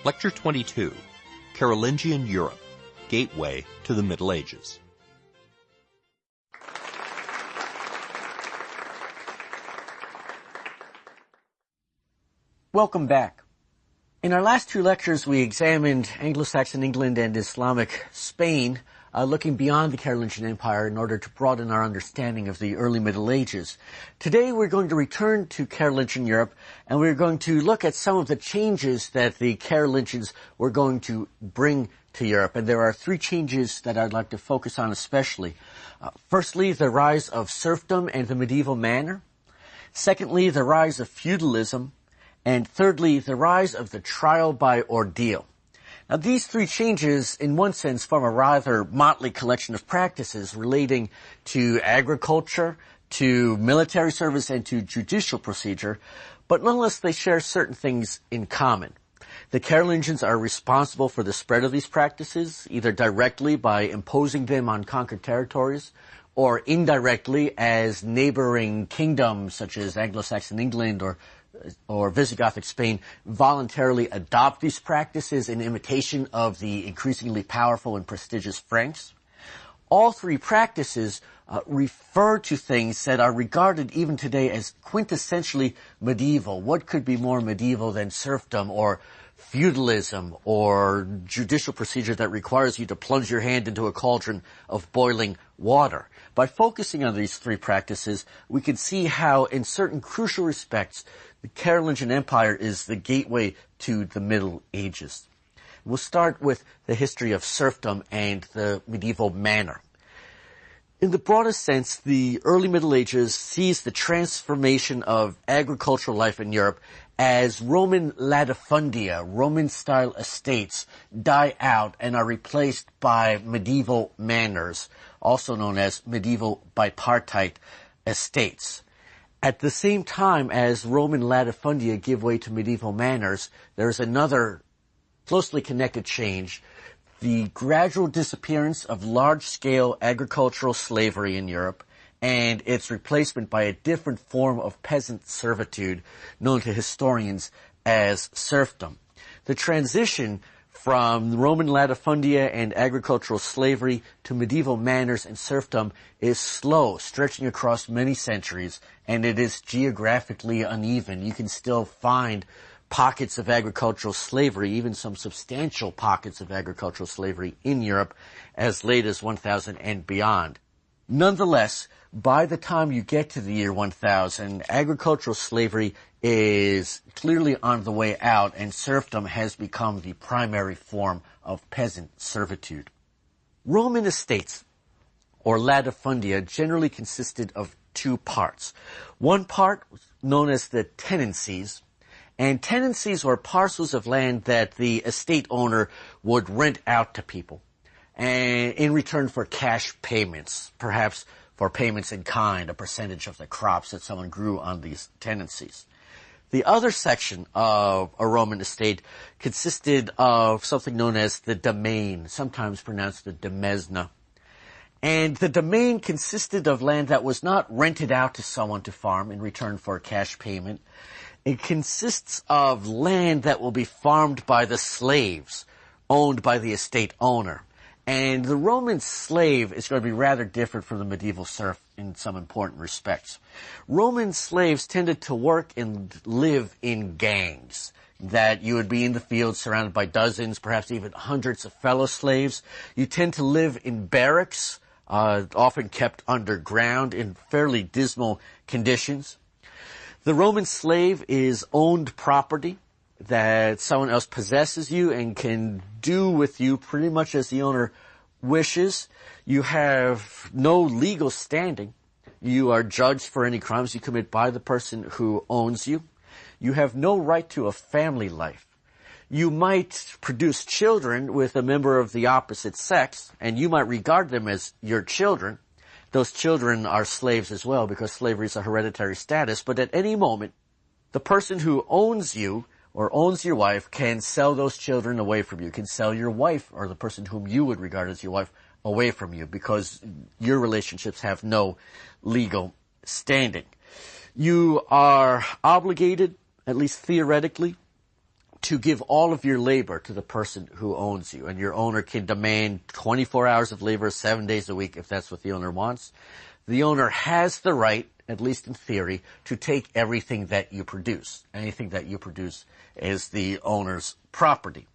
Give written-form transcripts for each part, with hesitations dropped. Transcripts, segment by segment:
Lecture 22, Carolingian Europe, Gateway to the Middle Ages. Welcome back. In our last two lectures, we examined Anglo-Saxon England and Islamic Spain, looking beyond the Carolingian Empire in order to broaden our understanding of the early Middle Ages. Today, we're going to return to Carolingian Europe, and we're going to look at some of the changes that the Carolingians were going to bring to Europe. And there are three changes that I'd like to focus on especially. Firstly, the rise of serfdom and the medieval manor. Secondly, the rise of feudalism. And thirdly, the rise of the trial by ordeal. Now, these three changes, in one sense, form a rather motley collection of practices relating to agriculture, to military service, and to judicial procedure, but nonetheless they share certain things in common. The Carolingians are responsible for the spread of these practices, either directly by imposing them on conquered territories, or indirectly as neighboring kingdoms such as Anglo-Saxon England or Visigothic Spain voluntarily adopt these practices in imitation of the increasingly powerful and prestigious Franks. All three practices refer to things that are regarded even today as quintessentially medieval. What could be more medieval than serfdom or feudalism or judicial procedure that requires you to plunge your hand into a cauldron of boiling water? By focusing on these three practices, we can see how, in certain crucial respects, the Carolingian Empire is the gateway to the Middle Ages. We'll start with the history of serfdom and the medieval manor. In the broadest sense, the early Middle Ages sees the transformation of agricultural life in Europe as Roman latifundia, Roman-style estates, die out and are replaced by medieval manors, also known as medieval bipartite estates. At the same time as Roman latifundia give way to medieval manors, there's another closely connected change: the gradual disappearance of large-scale agricultural slavery in Europe and its replacement by a different form of peasant servitude known to historians as serfdom. The transition from Roman latifundia and agricultural slavery to medieval manors and serfdom is slow, stretching across many centuries, and it is geographically uneven. You can still find pockets of agricultural slavery, even some substantial pockets of agricultural slavery in Europe as late as 1000 and beyond. Nonetheless, by the time you get to the year 1000, agricultural slavery is clearly on the way out, and serfdom has become the primary form of peasant servitude. Roman estates, or latifundia, generally consisted of two parts. One part was known as the tenancies, and tenancies were parcels of land that the estate owner would rent out to people, and in return for cash payments, perhaps for payments in kind, a percentage of the crops that someone grew on these tenancies. The other section of a Roman estate consisted of something known as the domain, sometimes pronounced the demesne. And the domain consisted of land that was not rented out to someone to farm in return for a cash payment. It consists of land that will be farmed by the slaves, owned by the estate owner. And the Roman slave is going to be rather different from the medieval serf in some important respects. Roman slaves tended to work and live in gangs, that you would be in the field surrounded by dozens, perhaps even hundreds of fellow slaves. You tend to live in barracks, often kept underground in fairly dismal conditions. The Roman slave is owned property that someone else possesses you and can do with you pretty much as the owner wishes. You have no legal standing. You are judged for any crimes you commit by the person who owns you. You have no right to a family life. You might produce children with a member of the opposite sex, and you might regard them as your children. Those children are slaves as well, because slavery is a hereditary status, but at any moment, the person who owns you or owns your wife can sell those children away from you, can sell your wife or the person whom you would regard as your wife away from you, because your relationships have no legal standing. You are obligated, at least theoretically, to give all of your labor to the person who owns you. And your owner can demand 24 hours of labor, 7 days a week, if that's what the owner wants. The owner has the right, at least in theory, to take everything that you produce. Anything that you produce is the owner's property.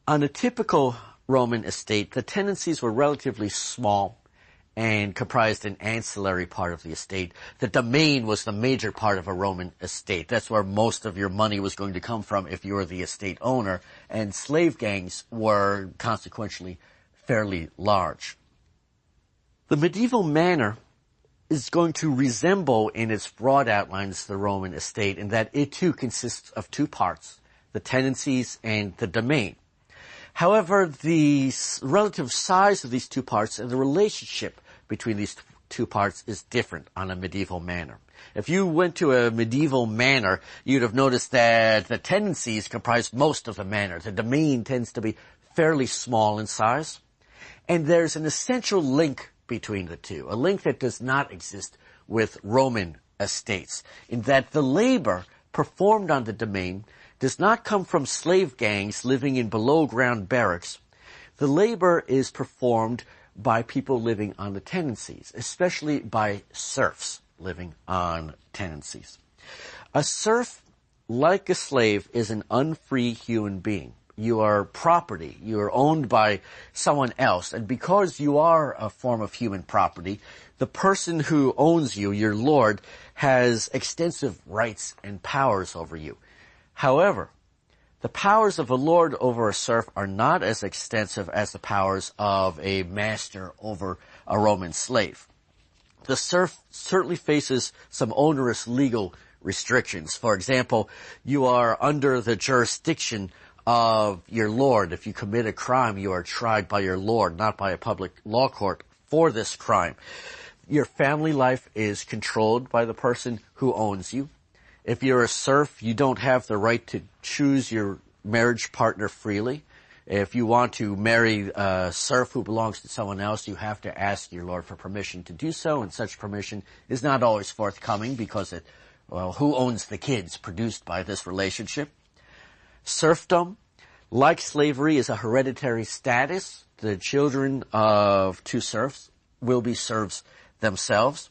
On a typical Roman estate, the tenancies were relatively small and comprised an ancillary part of the estate. The domain was the major part of a Roman estate. That's where most of your money was going to come from if you were the estate owner, and slave gangs were consequentially fairly large. The medieval manor is going to resemble in its broad outlines the Roman estate in that it too consists of two parts, the tenancies and the domain. However, the relative size of these two parts and the relationship between these two parts is different on a medieval manor. If you went to a medieval manor, you'd have noticed that the tenancies comprise most of the manor. The domain tends to be fairly small in size. And there's an essential link between the two, a link that does not exist with Roman estates, in that the labor performed on the domain does not come from slave gangs living in below-ground barracks. The labor is performed by people living on the tenancies, especially by serfs living on tenancies. A serf, like a slave, is an unfree human being. You are property. You are owned by someone else. And because you are a form of human property, the person who owns you, your lord, has extensive rights and powers over you. However, the powers of a lord over a serf are not as extensive as the powers of a master over a Roman slave. The serf certainly faces some onerous legal restrictions. For example, you are under the jurisdiction of your lord. If you commit a crime, you are tried by your lord, not by a public law court for this crime. Your family life is controlled by the person who owns you. If you're a serf, you don't have the right to choose your marriage partner freely. If you want to marry a serf who belongs to someone else, you have to ask your lord for permission to do so, and such permission is not always forthcoming because who owns the kids produced by this relationship? Serfdom, like slavery, is a hereditary status. The children of two serfs will be serfs themselves,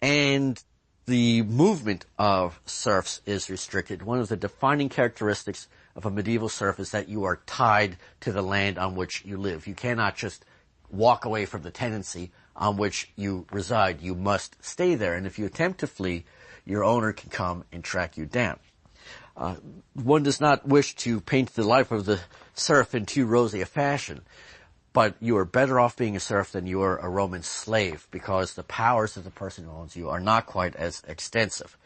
and the movement of serfs is restricted. One of the defining characteristics of a medieval serf is that you are tied to the land on which you live. You cannot just walk away from the tenancy on which you reside. You must stay there, and if you attempt to flee, your owner can come and track you down. One does not wish to paint the life of the serf in too rosy a fashion, but you are better off being a serf than you are a Roman slave, because the powers of the person who owns you are not quite as extensive.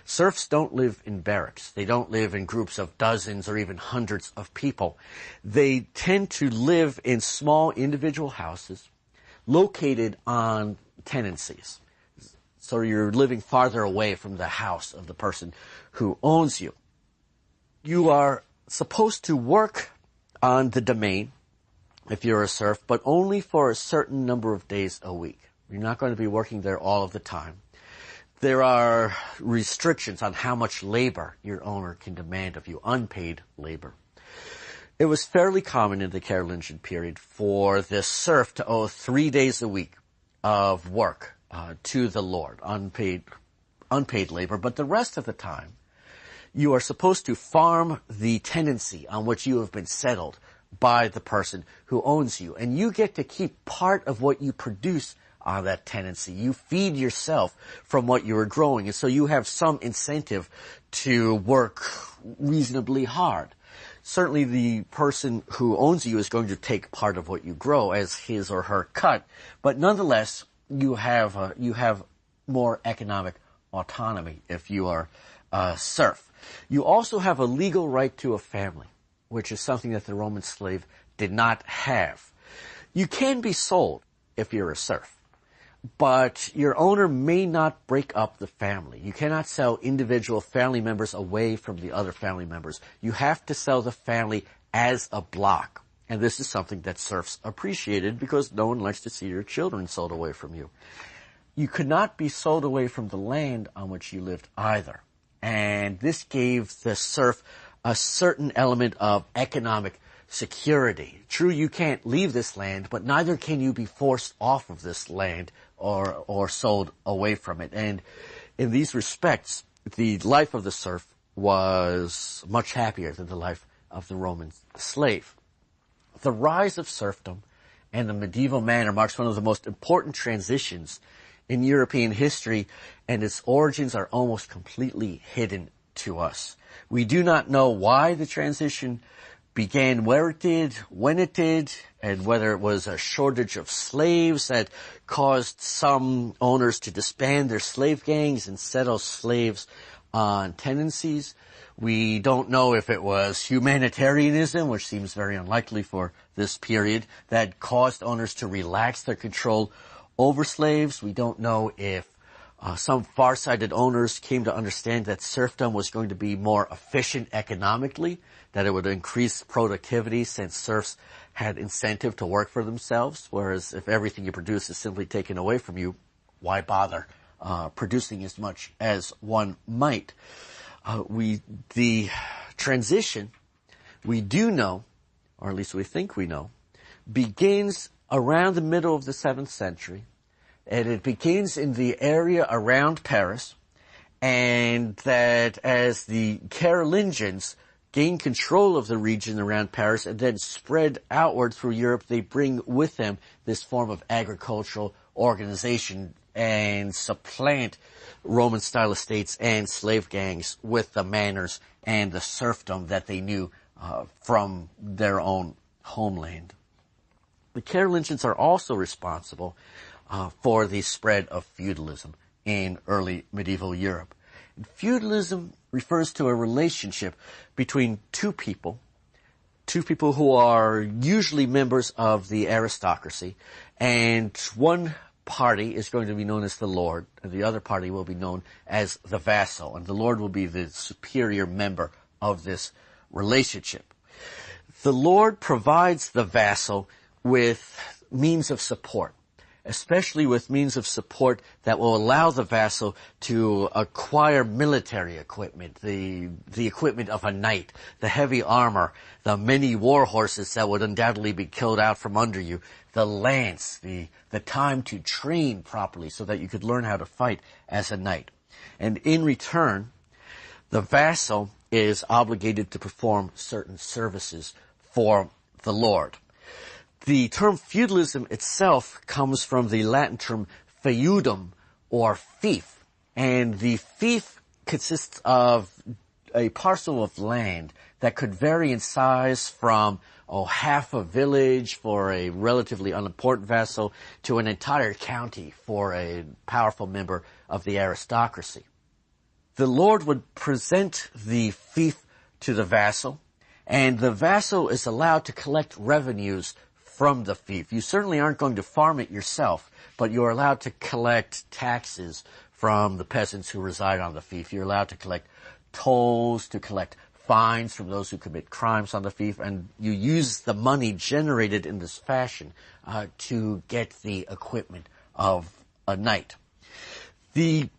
Serfs don't live in barracks. They don't live in groups of dozens or even hundreds of people. They tend to live in small individual houses located on tenancies. So you're living farther away from the house of the person who owns you. You are supposed to work on the domain if you're a serf, but only for a certain number of days a week. You're not going to be working there all of the time. There are restrictions on how much labor your owner can demand of you, unpaid labor. It was fairly common in the Carolingian period for the serf to owe 3 days a week of work to the lord, unpaid labor, but the rest of the time you are supposed to farm the tenancy on which you have been settled by the person who owns you, and you get to keep part of what you produce on that tenancy. You feed yourself from what you are growing, and so you have some incentive to work reasonably hard. Certainly the person who owns you is going to take part of what you grow as his or her cut, but nonetheless you have more economic autonomy if you are a serf. You also have a legal right to a family, which is something that the Roman slave did not have. You can be sold if you're a serf, but your owner may not break up the family. You cannot sell individual family members away from the other family members. You have to sell the family as a block. And this is something that serfs appreciated because no one likes to see your children sold away from you. You could not be sold away from the land on which you lived either. And this gave the serf a certain element of economic security. True, you can't leave this land, but neither can you be forced off of this land or sold away from it. And in these respects, the life of the serf was much happier than the life of the Roman slave. The rise of serfdom and the medieval manner marks one of the most important transitions in European history, and its origins are almost completely hidden to us. We do not know why the transition began, where it did, when it did, and whether it was a shortage of slaves that caused some owners to disband their slave gangs and settle slaves on tenancies. We don't know if it was humanitarianism, which seems very unlikely for this period, that caused owners to relax their control over slaves. We don't know if some far-sighted owners came to understand that serfdom was going to be more efficient economically, that it would increase productivity since serfs had incentive to work for themselves, whereas if everything you produce is simply taken away from you, why bother producing as much as one might? The transition, we do know, or at least we think we know, begins around the middle of the 7th century, and it begins in the area around Paris, and that as the Carolingians gain control of the region around Paris and then spread outward through Europe, they bring with them this form of agricultural organization and supplant Roman-style estates and slave gangs with the manners and the serfdom that they knew from their own homeland. The Carolingians are also responsible for the spread of feudalism in early medieval Europe. And feudalism refers to a relationship between two people who are usually members of the aristocracy, and one party is going to be known as the lord, and the other party will be known as the vassal, and the lord will be the superior member of this relationship. The lord provides the vassal with means of support, especially with means of support that will allow the vassal to acquire military equipment, the equipment of a knight, the heavy armor, the many war horses that would undoubtedly be killed out from under you, the lance, the time to train properly so that you could learn how to fight as a knight. And in return, the vassal is obligated to perform certain services for the lord. The term feudalism itself comes from the Latin term feudum, or fief, and the fief consists of a parcel of land that could vary in size from half a village for a relatively unimportant vassal to an entire county for a powerful member of the aristocracy. The lord would present the fief to the vassal, and the vassal is allowed to collect revenues from the fief. You certainly aren't going to farm it yourself, but you're allowed to collect taxes from the peasants who reside on the fief. You're allowed to collect tolls, to collect fines from those who commit crimes on the fief, and you use the money generated in this fashion to get the equipment of a knight. The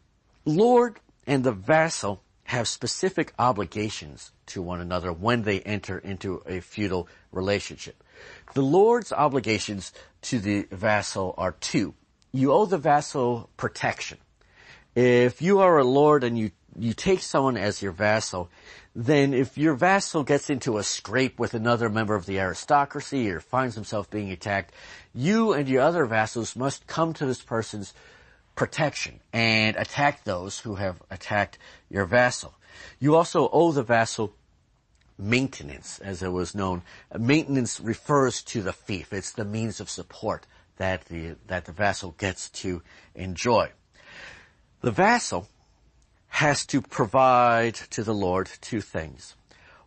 lord and the vassal have specific obligations to one another when they enter into a feudal relationship. The lord's obligations to the vassal are two. You owe the vassal protection. If you are a lord and you take someone as your vassal, then if your vassal gets into a scrape with another member of the aristocracy or finds himself being attacked, you and your other vassals must come to this person's protection and attack those who have attacked your vassal. You also owe the vassal maintenance, as it was known. Maintenance refers to the fief. It's the means of support that the vassal gets to enjoy. The vassal has to provide to the lord two things.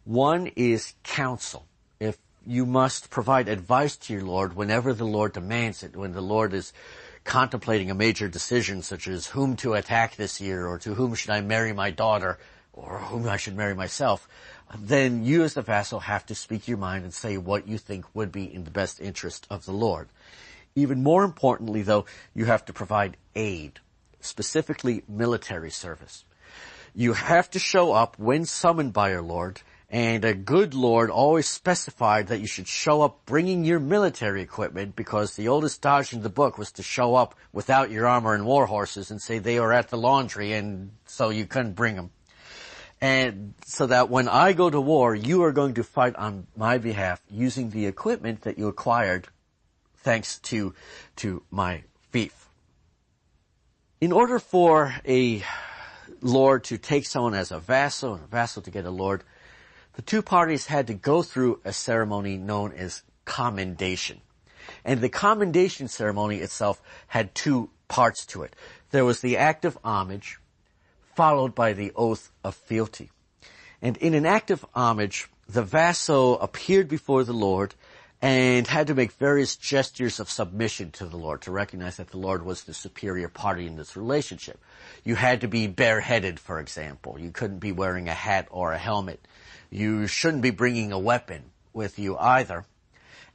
One is counsel. If you must provide advice to your lord whenever the lord demands it, when the lord is contemplating a major decision such as whom to attack this year, or to whom should I marry my daughter, or whom I should marry myself, then you as the vassal have to speak your mind and say what you think would be in the best interest of the lord. Even more importantly, though, you have to provide aid, specifically military service. You have to show up when summoned by your lord, And a good lord always specified that you should show up bringing your military equipment, because the oldest dodge in the book was to show up without your armor and war horses and say they were at the laundry, and so you couldn't bring them. And so that when I go to war, you are going to fight on my behalf using the equipment that you acquired thanks to my fief. In order for a lord to take someone as a vassal and a vassal to get a lord, the two parties had to go through a ceremony known as commendation. And the commendation ceremony itself had two parts to it. There was the act of homage, followed by the oath of fealty. And in an act of homage, the vassal appeared before the lord and had to make various gestures of submission to the lord to recognize that the lord was the superior party in this relationship. You had to be bareheaded, for example. You couldn't be wearing a hat or a helmet. You shouldn't be bringing a weapon with you either.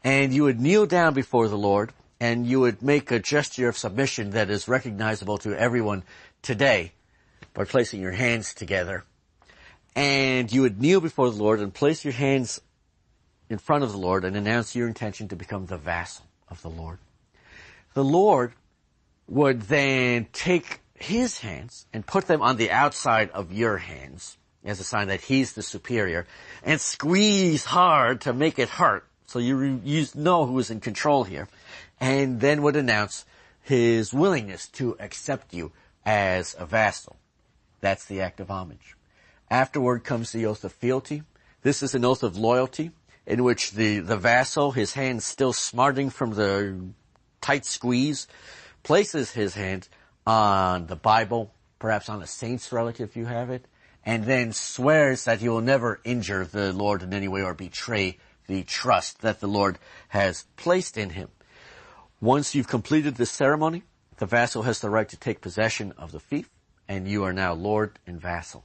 And you would kneel down before the lord, and you would make a gesture of submission that is recognizable to everyone today by placing your hands together. And you would kneel before the Lord and place your hands in front of the Lord and announce your intention to become the vassal of the Lord. The Lord would then take his hands and put them on the outside of your hands as a sign that he's the superior, and squeeze hard to make it hurt so you know who is in control here, and then would announce his willingness to accept you as a vassal. That's the act of homage. Afterward comes the oath of fealty. This is an oath of loyalty in which the vassal, his hands still smarting from the tight squeeze, places his hand on the Bible, perhaps on a saint's relic if you have it, and then swears that he will never injure the Lord in any way or betray the trust that the Lord has placed in him. Once you've completed this ceremony, the vassal has the right to take possession of the fief, and you are now lord and vassal.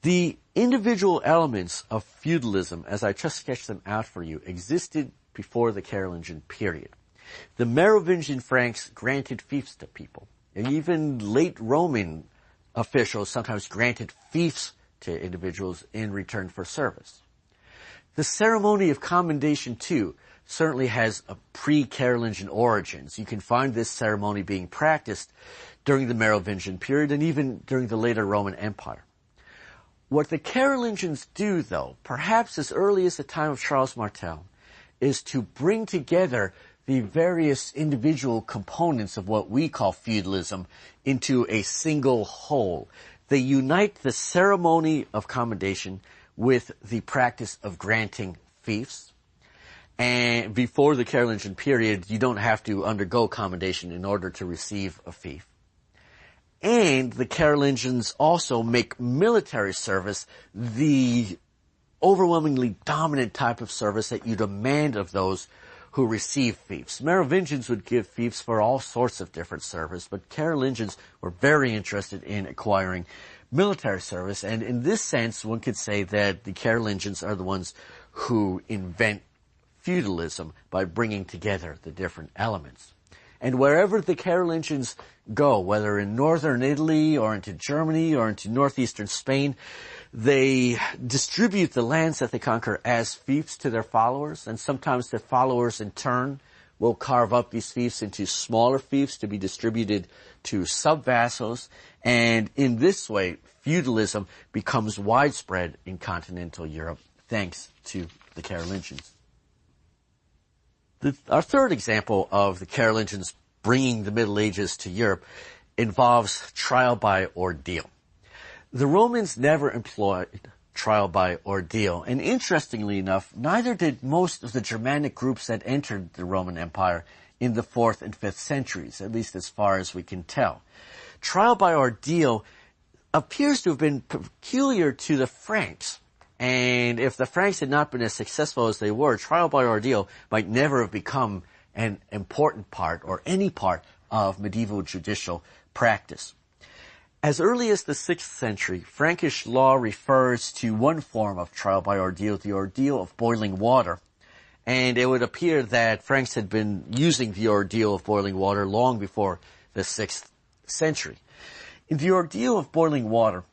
The individual elements of feudalism, as I just sketched them out for you, existed before the Carolingian period. The Merovingian Franks granted fiefs to people, and even late Roman officials sometimes granted fiefs to individuals in return for service. The ceremony of commendation, too, certainly has a pre-Carolingian origins. You can find this ceremony being practiced during the Merovingian period and even during the later Roman Empire. What the Carolingians do, though, perhaps as early as the time of Charles Martel, is to bring together the various individual components of what we call feudalism into a single whole. They unite the ceremony of commendation with the practice of granting fiefs. And before the Carolingian period, you don't have to undergo commendation in order to receive a fief. And the Carolingians also make military service the overwhelmingly dominant type of service that you demand of those who receive fiefs. Merovingians would give fiefs for all sorts of different service, but Carolingians were very interested in acquiring military service. And in this sense, one could say that the Carolingians are the ones who invent feudalism by bringing together the different elements. And wherever the Carolingians go, whether in northern Italy or into Germany or into northeastern Spain, they distribute the lands that they conquer as fiefs to their followers, and sometimes their followers in turn will carve up these fiefs into smaller fiefs to be distributed to sub-vassals, and in this way, feudalism becomes widespread in continental Europe thanks to the Carolingians. Our third example of the Carolingians bringing the Middle Ages to Europe involves trial by ordeal. The Romans never employed trial by ordeal, and interestingly enough, neither did most of the Germanic groups that entered the Roman Empire in the 4th and 5th centuries, at least as far as we can tell. Trial by ordeal appears to have been peculiar to the Franks. And if the Franks had not been as successful as they were, trial by ordeal might never have become an important part or any part of medieval judicial practice. As early as the 6th century, Frankish law refers to one form of trial by ordeal, the ordeal of boiling water. And it would appear that Franks had been using the ordeal of boiling water long before the 6th century. In the ordeal of boiling water,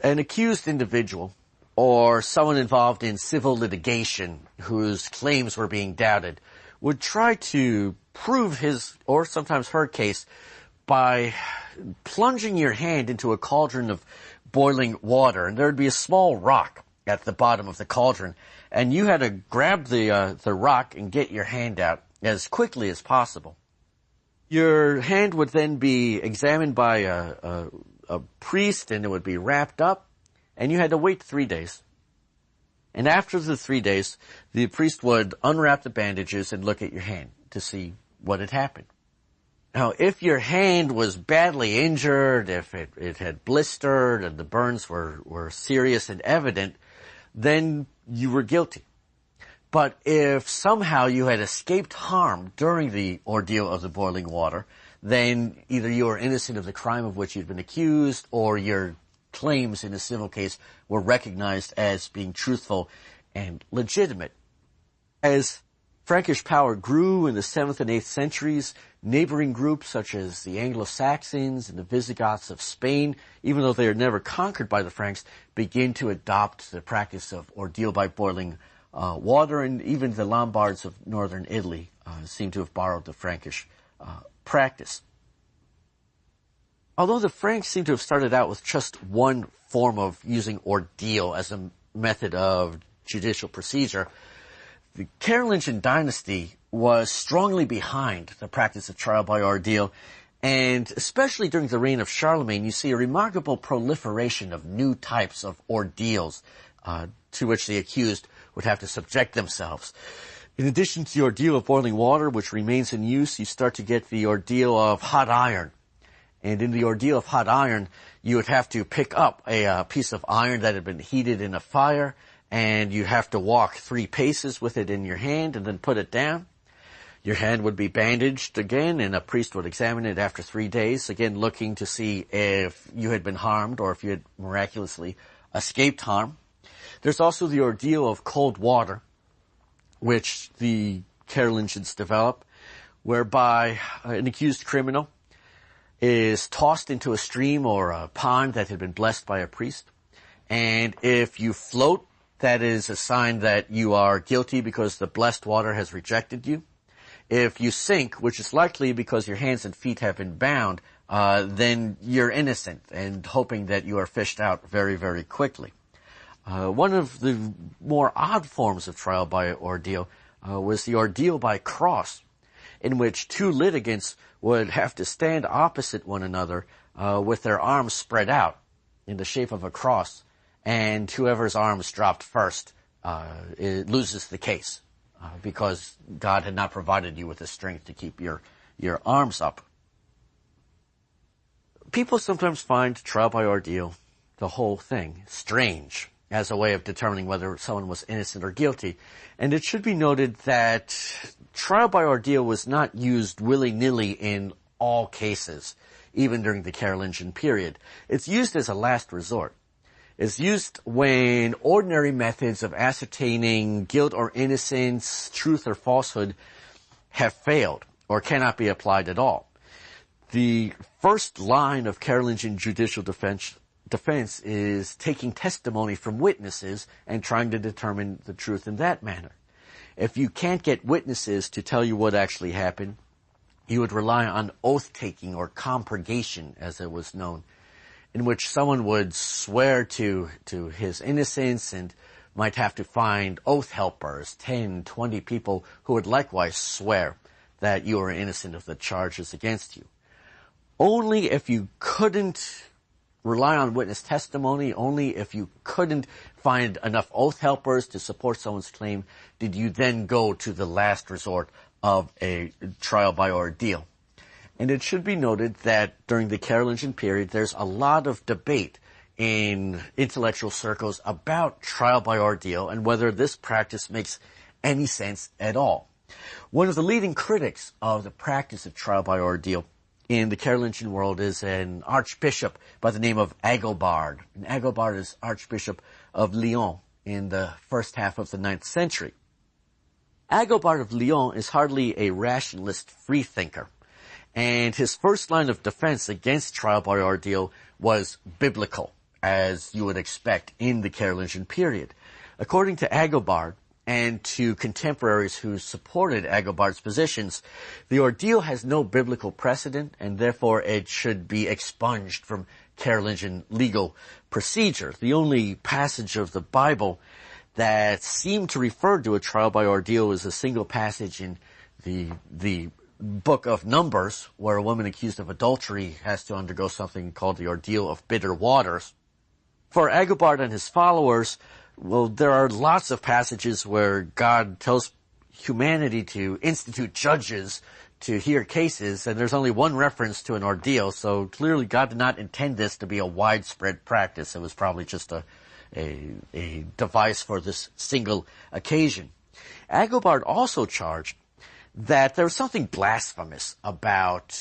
an accused individual or someone involved in civil litigation whose claims were being doubted would try to prove his or sometimes her case by plunging your hand into a cauldron of boiling water, and there would be a small rock at the bottom of the cauldron, and you had to grab the rock and get your hand out as quickly as possible. Your hand would then be examined by a priest, and it would be wrapped up, and you had to wait 3 days. And after the 3 days, the priest would unwrap the bandages and look at your hand to see what had happened. Now, if your hand was badly injured, if it had blistered and the burns were serious and evident, then you were guilty. But if somehow you had escaped harm during the ordeal of the boiling water, then either you were innocent of the crime of which you'd been accused, or your claims in a civil case were recognized as being truthful and legitimate. As Frankish power grew in the 7th and 8th centuries, neighboring groups such as the Anglo-Saxons and the Visigoths of Spain, even though they were never conquered by the Franks, began to adopt the practice of ordeal by boiling water, and even the Lombards of northern Italy seem to have borrowed the Frankish practice. Although the Franks seem to have started out with just one form of using ordeal as a method of judicial procedure, the Carolingian dynasty was strongly behind the practice of trial by ordeal, and especially during the reign of Charlemagne, you see a remarkable proliferation of new types of ordeals to which the accused would have to subject themselves. In addition to the ordeal of boiling water, which remains in use, you start to get the ordeal of hot iron. And in the ordeal of hot iron, you would have to pick up a piece of iron that had been heated in a fire, and you have to walk 3 paces with it in your hand and then put it down. Your hand would be bandaged again, and a priest would examine it after 3 days, again looking to see if you had been harmed or if you had miraculously escaped harm. There's also the ordeal of cold water, which the Carolingians developed, whereby an accused criminal is tossed into a stream or a pond that had been blessed by a priest. And if you float, that is a sign that you are guilty because the blessed water has rejected you. If you sink, which is likely because your hands and feet have been bound, then you're innocent and hoping that you are fished out very, very quickly. One of the more odd forms of trial by ordeal was the ordeal by cross, in which 2 litigants would have to stand opposite one another with their arms spread out in the shape of a cross, and whoever's arms dropped first loses the case because God had not provided you with the strength to keep your arms up. People sometimes find trial by ordeal, the whole thing, strange as a way of determining whether someone was innocent or guilty. And it should be noted that trial by ordeal was not used willy-nilly in all cases, even during the Carolingian period. It's used as a last resort. It's used when ordinary methods of ascertaining guilt or innocence, truth or falsehood, have failed or cannot be applied at all. The first line of Carolingian judicial defense is taking testimony from witnesses and trying to determine the truth in that manner. If you can't get witnesses to tell you what actually happened, you would rely on oath-taking or compurgation, as it was known, in which someone would swear to his innocence and might have to find oath helpers, 10, 20 people who would likewise swear that you are innocent of the charges against you. Only if you couldn't rely on witness testimony, only if you couldn't find enough oath helpers to support someone's claim, did you then go to the last resort of a trial by ordeal. And it should be noted that during the Carolingian period, there's a lot of debate in intellectual circles about trial by ordeal and whether this practice makes any sense at all. One of the leading critics of the practice of trial by ordeal in the Carolingian world is an archbishop by the name of Agobard. And Agobard is Archbishop of Lyon in the first half of the 9th century. Agobard of Lyon is hardly a rationalist freethinker, and his first line of defense against trial by ordeal was biblical as you would expect in the Carolingian period. According to Agobard, and to contemporaries who supported Agobard's positions, the ordeal has no biblical precedent, and therefore it should be expunged from Carolingian legal procedure. The only passage of the Bible that seemed to refer to a trial by ordeal is a single passage in the book of Numbers, where a woman accused of adultery has to undergo something called the ordeal of bitter waters. For Agobard and his followers, well, there are lots of passages where God tells humanity to institute judges to hear cases, and there's only one reference to an ordeal, so clearly God did not intend this to be a widespread practice. It was probably just a device for this single occasion. Agobard also charged that there was something blasphemous about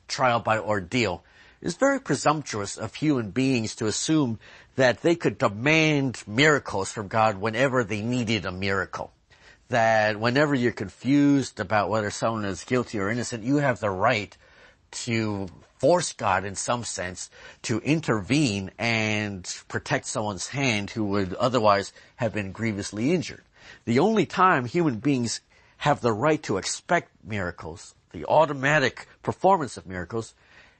trial by ordeal. It's very presumptuous of human beings to assume that they could demand miracles from God whenever they needed a miracle. That whenever you're confused about whether someone is guilty or innocent, you have the right to force God in some sense to intervene and protect someone's hand who would otherwise have been grievously injured. The only time human beings have the right to expect miracles, the automatic performance of miracles,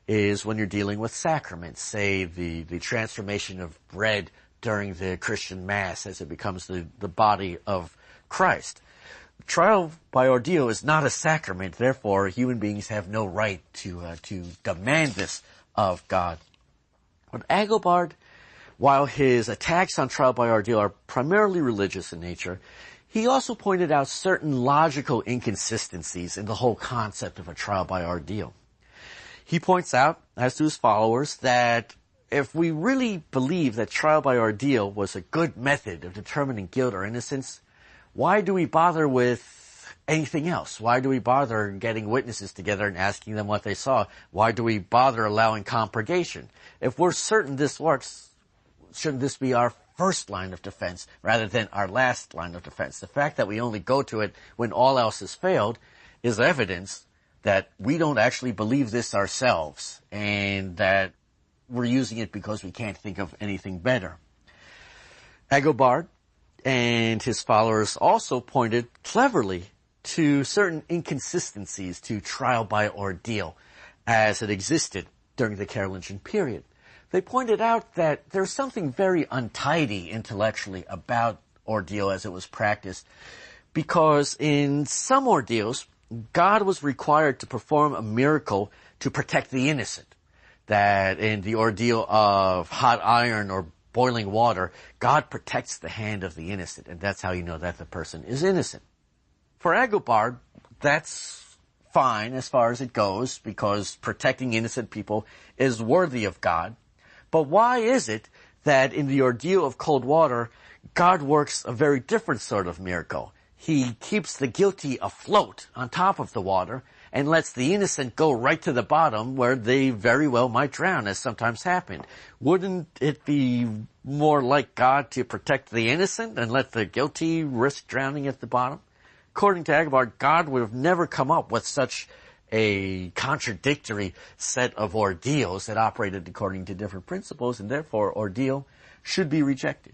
is when you're dealing with sacraments, say the transformation of bread during the Christian Mass as it becomes the body of Christ. Trial by ordeal is not a sacrament, therefore human beings have no right to demand this of God. But Agobard, while his attacks on trial by ordeal are primarily religious in nature, he also pointed out certain logical inconsistencies in the whole concept of a trial by ordeal. He points out, as to his followers, that if we really believe that trial by ordeal was a good method of determining guilt or innocence, why do we bother with anything else? Why do we bother getting witnesses together and asking them what they saw? Why do we bother allowing compurgation? If we're certain this works, shouldn't this be our first line of defense rather than our last line of defense? The fact that we only go to it when all else has failed is evidence that we don't actually believe this ourselves, and that we're using it because we can't think of anything better. Agobard and his followers also pointed cleverly to certain inconsistencies to trial by ordeal as it existed during the Carolingian period. They pointed out that there's something very untidy intellectually about ordeal as it was practiced, because in some ordeals, God was required to perform a miracle to protect the innocent. That in the ordeal of hot iron or boiling water, God protects the hand of the innocent, and that's how you know that the person is innocent. For Agobard, that's fine as far as it goes, because protecting innocent people is worthy of God. But why is it that in the ordeal of cold water, God works a very different sort of miracle? He keeps the guilty afloat on top of the water and lets the innocent go right to the bottom where they very well might drown, as sometimes happened. Wouldn't it be more like God to protect the innocent and let the guilty risk drowning at the bottom? According to Agobard, God would have never come up with such a contradictory set of ordeals that operated according to different principles, and therefore ordeal should be rejected.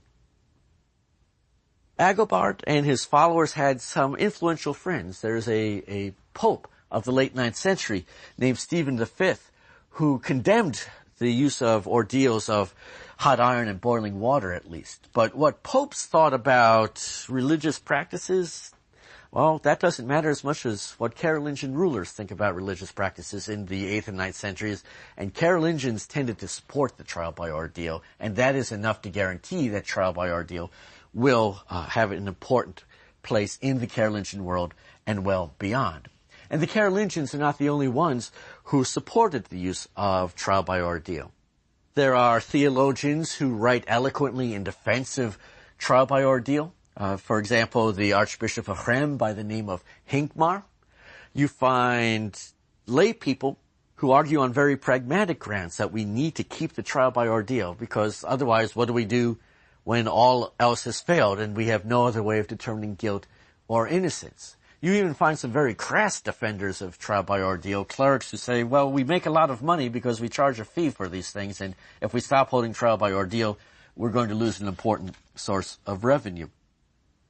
Agobard and his followers had some influential friends. There's a pope of the late 9th century named Stephen V who condemned the use of ordeals of hot iron and boiling water, at least. But what popes thought about religious practices, well, that doesn't matter as much as what Carolingian rulers think about religious practices in the 8th and 9th centuries. And Carolingians tended to support the trial by ordeal, and that is enough to guarantee that trial by ordeal will have an important place in the Carolingian world and well beyond. And the Carolingians are not the only ones who supported the use of trial by ordeal. There are theologians who write eloquently in defense of trial by ordeal. For example, the Archbishop of Rheims by the name of Hincmar. You find lay people who argue on very pragmatic grounds that we need to keep the trial by ordeal, because otherwise what do we do when all else has failed and we have no other way of determining guilt or innocence? You even find some very crass defenders of trial by ordeal, clerics who say, well, we make a lot of money because we charge a fee for these things, and if we stop holding trial by ordeal, we're going to lose an important source of revenue.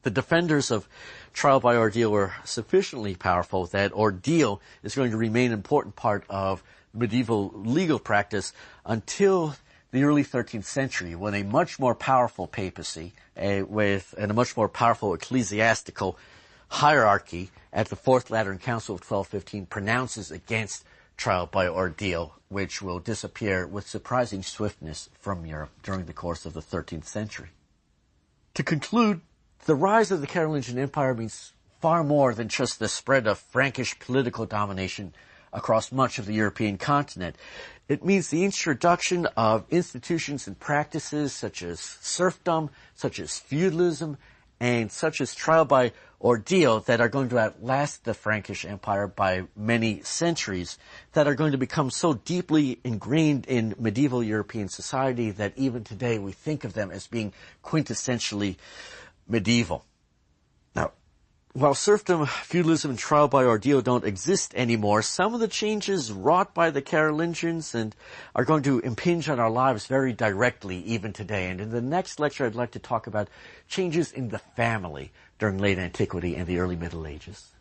The defenders of trial by ordeal were sufficiently powerful that ordeal is going to remain an important part of medieval legal practice until the early 13th century, when a much more powerful papacy and a much more powerful ecclesiastical hierarchy at the Fourth Lateran Council of 1215 pronounces against trial by ordeal, which will disappear with surprising swiftness from Europe during the course of the 13th century. To conclude, the rise of the Carolingian Empire means far more than just the spread of Frankish political domination across much of the European continent. It means the introduction of institutions and practices such as serfdom, such as feudalism, and such as trial by ordeal that are going to outlast the Frankish Empire by many centuries, that are going to become so deeply ingrained in medieval European society that even today we think of them as being quintessentially medieval. Now, while serfdom, feudalism, and trial by ordeal don't exist anymore, some of the changes wrought by the Carolingians are going to impinge on our lives very directly even today. And in the next lecture, I'd like to talk about changes in the family during late antiquity and the early Middle Ages.